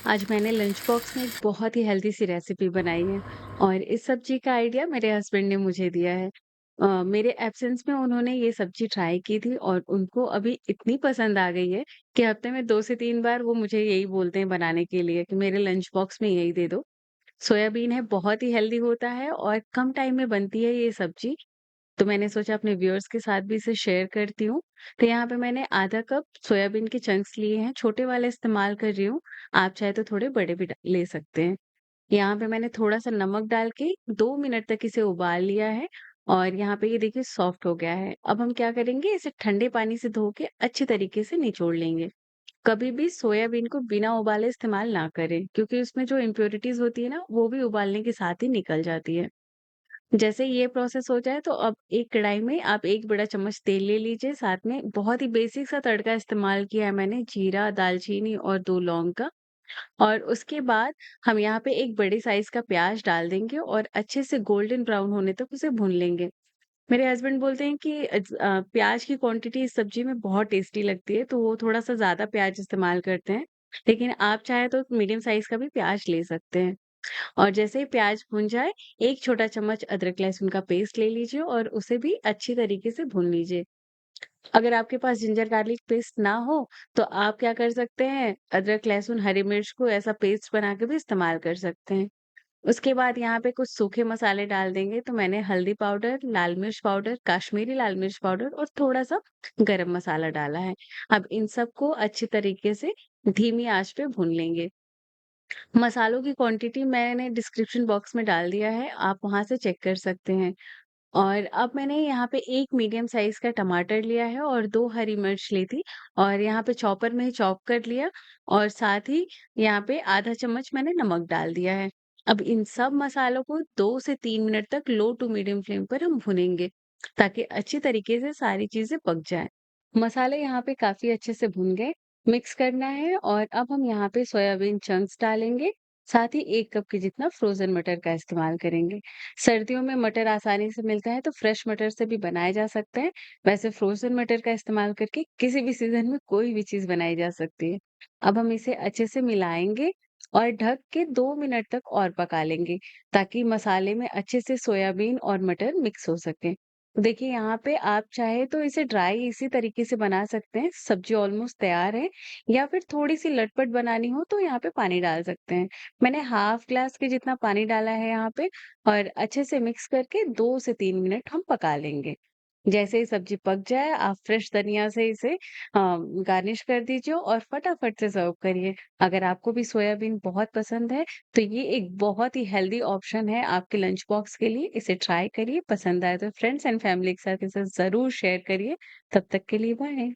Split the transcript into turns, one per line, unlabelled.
आज मैंने lunch box में एक बहुत ही हेल्दी सी रेसिपी बनाई है और इस सब्जी का आइडिया मेरे हस्बैंड ने मुझे दिया है। मेरे एब्सेंस में उन्होंने ये सब्जी ट्राई की थी और उनको अभी इतनी पसंद आ गई है कि हफ्ते में 2 से 3 बार वो मुझे यही बोलते हैं बनाने के लिए कि मेरे लंच बॉक्स में यही दे दो। सोयाबीन है, बहुत ही हेल्दी होता है और कम टाइम में बनती है ये सब्जी। तो मैंने सोचा अपने व्यूअर्स के साथ भी इसे शेयर करती हूँ। तो यहाँ पे मैंने आधा कप सोयाबीन के चंक्स लिए हैं, छोटे वाले इस्तेमाल कर रही हूँ। आप चाहे तो थोड़े बड़े भी ले सकते हैं। यहाँ पे मैंने थोड़ा-सा नमक डाल के 2 मिनट तक इसे उबाल लिया है और यहाँ पे ये देखिए सॉफ्ट हो गया है। अब हम क्या करेंगे, इसे ठंडे पानी से धो के अच्छी तरीके से निचोड़ लेंगे। कभी भी सोयाबीन को बिना उबाले इस्तेमाल ना करें, क्योंकि उसमें जो इम्प्योरिटीज़ होती है ना, वो भी उबालने के साथ ही निकल जाती है। जैसे ये प्रोसेस हो जाए तो अब एक कढ़ाई में आप 1 बड़ा चम्मच तेल ले लीजिए, साथ में बहुत ही बेसिक सा तड़का इस्तेमाल किया है मैंने, जीरा, दालचीनी और 2 लौंग का। और उसके बाद हम यहाँ पे एक बड़े साइज़ का प्याज डाल देंगे और अच्छे से गोल्डन ब्राउन होने तक उसे भून लेंगे। मेरे हस्बैंड बोलते हैं कि प्याज की क्वांटिटी इस सब्जी में बहुत टेस्टी लगती है, तो वो थोड़ा-सा ज़्यादा प्याज इस्तेमाल करते हैं। लेकिन आप चाहें तो मीडियम साइज़ का भी प्याज ले सकते हैं। और जैसे ही प्याज भुन जाए, 1 छोटा चम्मच अदरक-लहसुन का पेस्ट ले लीजिए और उसे भी अच्छी तरीके से भून लीजिए। अगर आपके पास जिंजर गार्लिक पेस्ट ना हो, तो आप क्या कर सकते हैं, अदरक, लहसुन, हरी मिर्च को ऐसा पेस्ट बना के भी इस्तेमाल कर सकते हैं। उसके बाद यहाँ पे कुछ सूखे मसाले डाल देंगे, तो मैंने हल्दी पाउडर, लाल मिर्च पाउडर, काश्मीरी लाल मिर्च पाउडर और थोड़ा-सा गरम मसाला डाला है। अब इन सबको अच्छी तरीके से धीमी आँच पे भून लेंगे। मसालों की क्वांटिटी मैंने डिस्क्रिप्शन बॉक्स में डाल दिया है, आप वहाँ से चेक कर सकते हैं। और अब मैंने यहाँ पे 1 मीडियम साइज़ का टमाटर लिया है और 2 हरी मिर्च ली थी और यहाँ पे चॉपर में ही चॉप कर लिया और साथ ही यहाँ पे आधा चम्मच मैंने नमक डाल दिया है। अब इन सब मसालों को 2 से 3 मिनट तक लो टू मीडियम फ्लेम पर हम भूनेंगे, ताकि अच्छी तरीके से सारी चीज़ें पक जाएँ। मसाले यहाँ पे काफ़ी अच्छे से भुन गए, मिक्स करना है और अब हम यहाँ पे सोयाबीन चंक्स डालेंगे, साथ ही 1 कप के जितना फ्रोज़न मटर का इस्तेमाल करेंगे। सर्दियों में मटर आसानी से मिलता है तो फ्रेश मटर से भी बनाए जा सकते हैं। वैसे फ्रोज़न मटर का इस्तेमाल करके किसी भी सीज़न में कोई भी चीज़ बनाई जा सकती है। अब हम इसे अच्छे से मिलाएँगे और ढक के 2 मिनट तक और पका लेंगे, ताकि मसाले में अच्छे से सोयाबीन और मटर मिक्स हो सकें। देखिए यहाँ पे आप चाहे तो इसे ड्राई इसी तरीके से बना सकते हैं, सब्ज़ी ऑलमोस्ट तैयार है, या फिर थोड़ी-सी लटपट बनानी हो तो यहाँ पे पानी डाल सकते हैं। मैंने हाफ ग्लास के जितना पानी डाला है यहाँ पे और अच्छे से मिक्स करके 2 से 3 मिनट हम पका लेंगे। जैसे ही सब्ज़ी पक जाए, आप फ्रेश धनिया से इसे गार्निश कर दीजिए और फटाफट से सर्व करिए। अगर आपको भी सोयाबीन बहुत पसंद है, तो ये एक बहुत ही हेल्दी ऑप्शन है आपके लंच बॉक्स के लिए। इसे ट्राई करिए, पसंद आए तो फ्रेंड्स एंड फैमिली के साथ इसे ज़रूर शेयर करिए। तब तक के लिए बाय।